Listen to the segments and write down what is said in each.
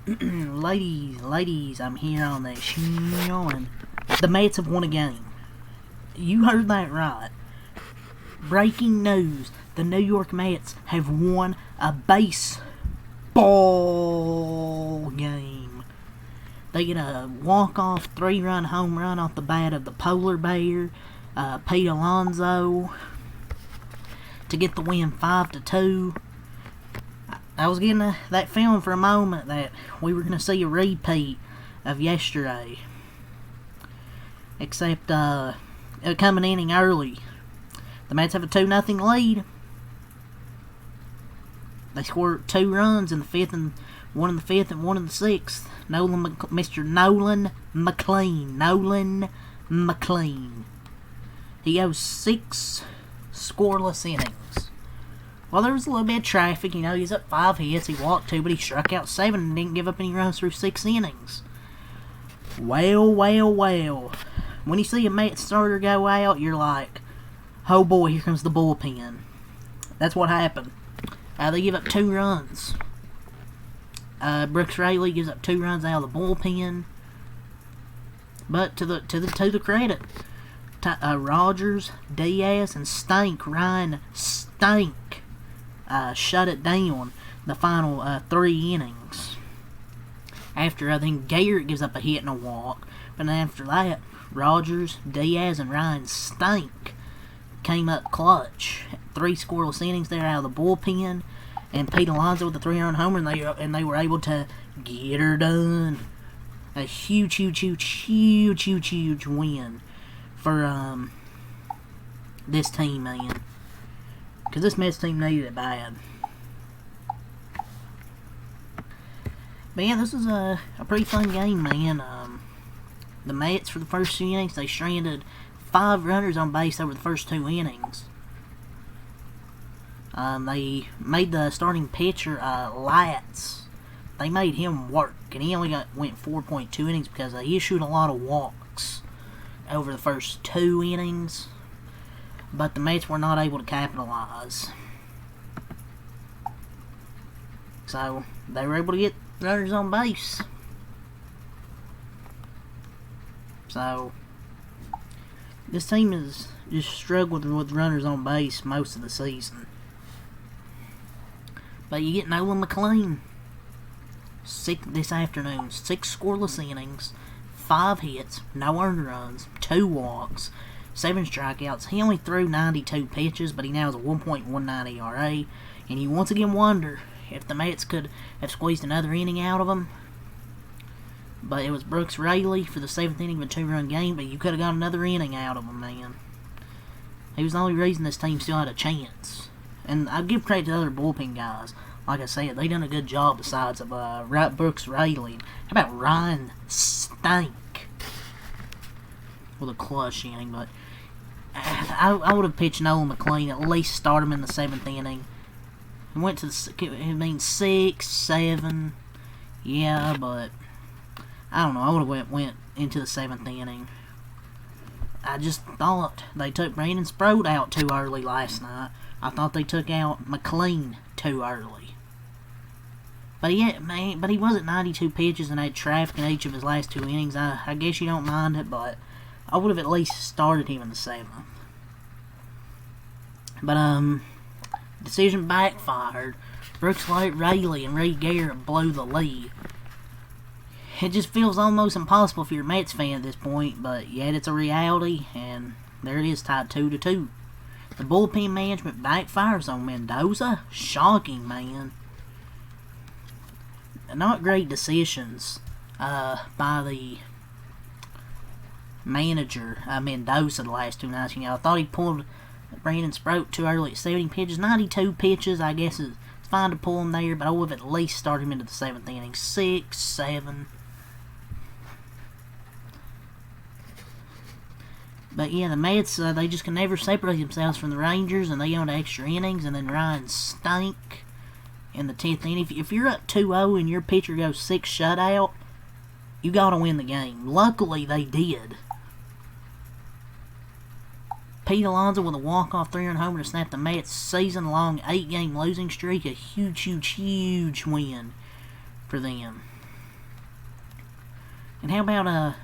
ladies, I'm here on the show, and the Mets have won a game. You heard that right. Breaking news: the New York Mets have won a baseball game. They get a walk-off 3-run home run off the bat of the Polar Bear, Pete Alonso, to get the win 5-2. I was getting that feeling for a moment that we were going to see a repeat of yesterday. Except, coming inning early. The Mets have a 2-0 lead. They scored 2 runs in the fifth, and one in the fifth and one in the sixth. Mr. Nolan McLean. He goes 6 scoreless innings. Well, there was a little bit of traffic, he's up 5 hits, he walked 2, but he struck out 7 and didn't give up any runs through 6 innings. Well. When you see a Mets starter go out, you're like, oh boy, here comes the bullpen. That's what happened. They give up 2 runs. Brooks Raley gives up 2 runs out of the bullpen. But to the credit, Rogers, Diaz, and Ryan Stank shut it down the final 3 innings. After, I think, Garrett gives up a hit and a walk. But after that, Rogers, Diaz, and Ryan Stank came up clutch. 3 scoreless innings there out of the bullpen. And Pete Alonso with the 3-run homer, and they were able to get her done. A huge win for this team, man. Because this Mets team needed it bad. But yeah, this is a pretty fun game, man. The Mets, for the first 2 innings, they stranded 5 runners on base over the first 2 innings. They made the starting pitcher, Latz. They made him work, and he only went 4.2 innings because he issued a lot of walks over the first 2 innings. But the Mets were not able to capitalize. So, they were able to get runners on base. So, this team has just struggled with runners on base most of the season. But you get Nolan McLean this afternoon. 6 scoreless innings, 5 hits, no earned runs, 2 walks, 7 strikeouts. He only threw 92 pitches, but he now has a 1.19 ERA. And you once again wonder if the Mets could have squeezed another inning out of him. But it was Brooks Raley for the 7th inning of a 2-run game, but you could have got another inning out of him, man. He was the only reason this team still had a chance. And I give credit to other bullpen guys. Like I said, they done a good job besides of Brooks Raley. How about Ryan Stank with a clutch inning? But I would have pitched Nolan McLean, at least start him in the 7th inning. He went to 6, 7. Yeah, but I don't know. I would have went into the 7th inning. I just thought they took Brandon Sproat out too early last night. I thought they took out McLean too early. But yeah, man, but he was at 92 pitches and had traffic in each of his last 2 innings. I guess you don't mind it, but I would have at least started him in the 7th. But decision backfired. Brooks Raley and Reed Garrett blew the lead. It just feels almost impossible if you're a Mets fan at this point, but yet it's a reality, and there it is, tied 2-2. The bullpen management backfires on Mendoza. Shocking, man. Not great decisions by the manager, Mendoza, the last 2 nights. I thought he pulled Brandon Sproat too early at 70 pitches. 92 pitches, I guess it's fine to pull him there, but I would have at least started him into the 7th inning. 6, 7. But yeah, the Mets, they just can never separate themselves from the Rangers, and they go into extra innings, and then Ryan Stank in the 10th inning. If you're up 2-0 and your pitcher goes 6 shutout, you gotta win the game. Luckily, they did. Pete Alonso with a walk-off 3-run homer to snap the Mets' season-long 8-game losing streak. A huge win for them. And how about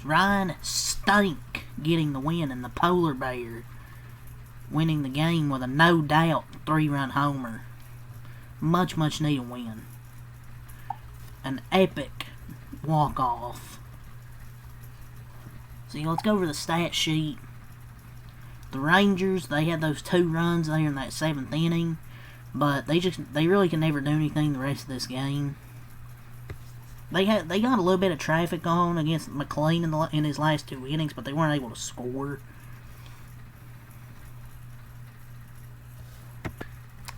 Ryan Stank getting the win and the Polar Bear winning the game with a no doubt 3-run homer. Much needed win. An epic walk off. See, let's go over the stat sheet. The Rangers, they had those 2 runs there in that 7th inning, but they really can never do anything the rest of this game. They got a little bit of traffic on against McLean in his last 2 innings, but they weren't able to score.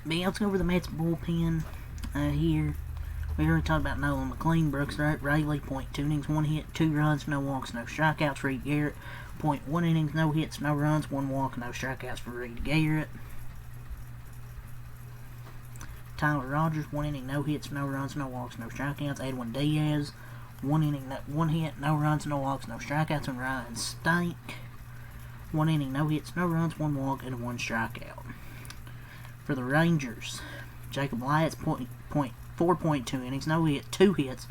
But yeah, let's go over the Mets bullpen here. We already talked about Nolan McLean, Brooks Raley, .2 innings, 1 hit, 2 runs, no walks, no strikeouts. Reed Garrett, .1 innings, no hits, no runs, 1 walk, no strikeouts for Reed Garrett. Tyler Rogers, 1 inning, no hits, no runs, no walks, no strikeouts. Edwin Diaz, 1 inning, 1 hit, no runs, no walks, no strikeouts. And Ryan Stank, 1 inning, no hits, no runs, 1 walk, and 1 strikeout. For the Rangers, Jacob Lyons, 4.2 innings, no hit, 2 hits,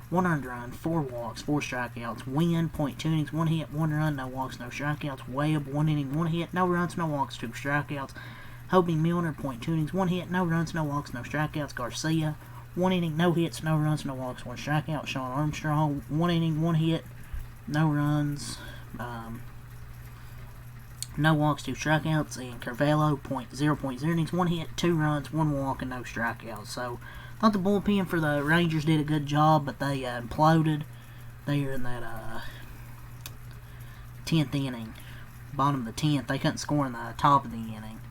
1 earned run, 4 walks, 4 strikeouts. Wynn, .2 innings, 1 hit, 1 run, no walks, no strikeouts. Webb, 1 inning, 1 hit, no runs, no walks, 2 strikeouts. Hobie Milner, .2 innings, 1 hit, no runs, no walks, no strikeouts. Garcia, 1 inning, no hits, no runs, no walks, 1 strikeout. Sean Armstrong, 1 inning, 1 hit, no runs, no walks, 2 strikeouts. And Carvalho, 0.0 innings, 1 hit, 2 runs, 1 walk, and no strikeouts. So, I thought the bullpen for the Rangers did a good job, but they imploded there in that 10th inning. Bottom of the 10th, they couldn't score in the top of the inning.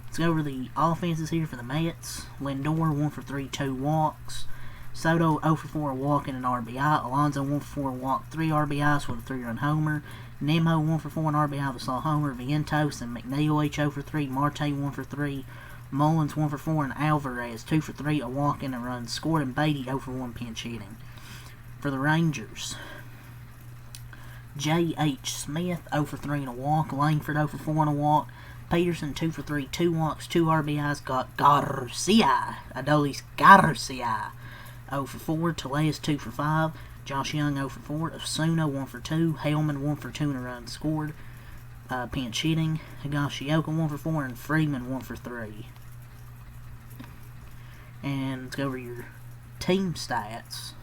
Let's go over the offenses here for the Mets. Lindor, 1 for 3, 2 walks. Soto, 0 for 4, a walk and an RBI. Alonso, 1 for 4, a walk, 3 RBIs with a 3-run homer. Nemo, 1 for 4, an RBI with a solo homer. Vientos and McNeil, each 0 for 3. Marte, 1 for 3. Mullins, 1 for 4, and Alvarez, 2 for 3, a walk and a run scored. And Beatty, 0 for 1, pinch hitting. For the Rangers, J.H. Smith, 0 for 3 and a walk. Langford, 0 for 4 and a walk. Peterson, 2 for 3, 2 walks, 2 RBIs. Got Garcia, Adolis Garcia, 0 for 4. Tellez, 2 for 5. Josh Young, 0 for 4. Osuna, 1 for 2. Hellman, 1 for 2 and a run scored. Pinch hitting. Higashioka, 1 for 4. And Freeman, 1 for 3. And let's go over your team stats.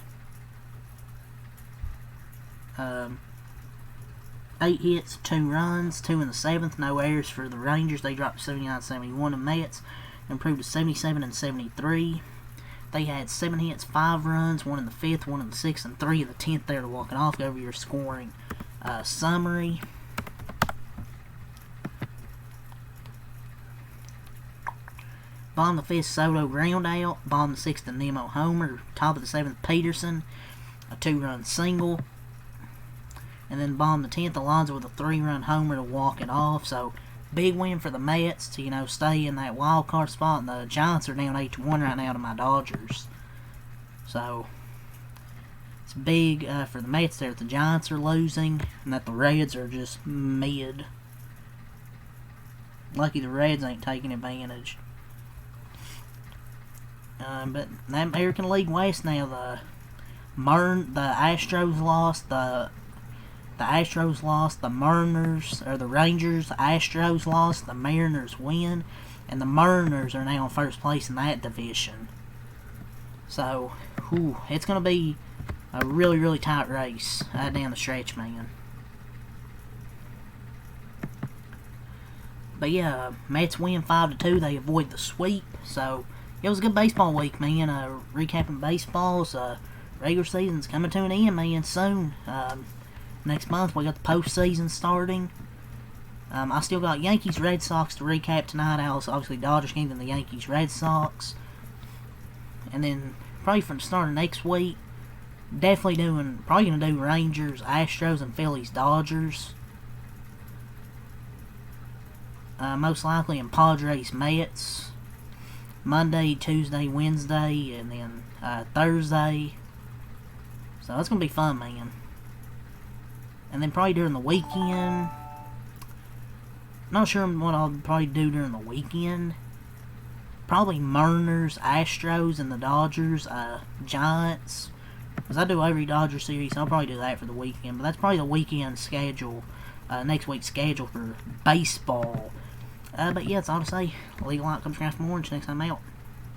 8 hits, 2 runs, 2 in the 7th, no errors for the Rangers. They dropped to 79-71. The Mets improved to 77-73. They had 7 hits, 5 runs, 1 in the 5th, 1 in the 6th, and 3 in the 10th there to walk it off. Go over your scoring summary. Bottom of the 5th, Soto ground out. Bottom of the 6th, Nemo homer. Top of the 7th, Peterson, a 2-run single. And then bottom of the 10th, Alonso with a 3-run homer to walk it off. So, big win for the Mets to, stay in that wild card spot. And the Giants are down 8-1 right now to my Dodgers. So, it's big for the Mets there that the Giants are losing and that the Reds are just mid. Lucky the Reds ain't taking advantage. But that American League West now, the Astros lost, the Astros lost, the Mariners, or the Rangers, the Astros lost, the Mariners win, and the Mariners are now in first place in that division. So, it's going to be a really, really tight race down the stretch, man. But yeah, Mets win 5-2. They avoid the sweep. So, it was a good baseball week, man. Recapping baseball's regular season's coming to an end, man, soon. Next month, we got the postseason starting. I still got Yankees, Red Sox to recap tonight. Obviously, Dodgers game, then the Yankees, Red Sox. And then, probably from the start of next week, probably going to do Rangers, Astros, and Phillies, Dodgers. Most likely in Padres, Mets. Monday, Tuesday, Wednesday, and then Thursday. So, it's going to be fun, man. And then probably during the weekend, not sure what I'll probably do during the weekend. Probably Mariners, Astros, and the Dodgers, Giants. Because I do every Dodger series, so I'll probably do that for the weekend. But that's probably the weekend schedule, next week's schedule for baseball. But yeah, that's all to say. Legal Outcomes Craft Orange next time out.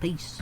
Peace.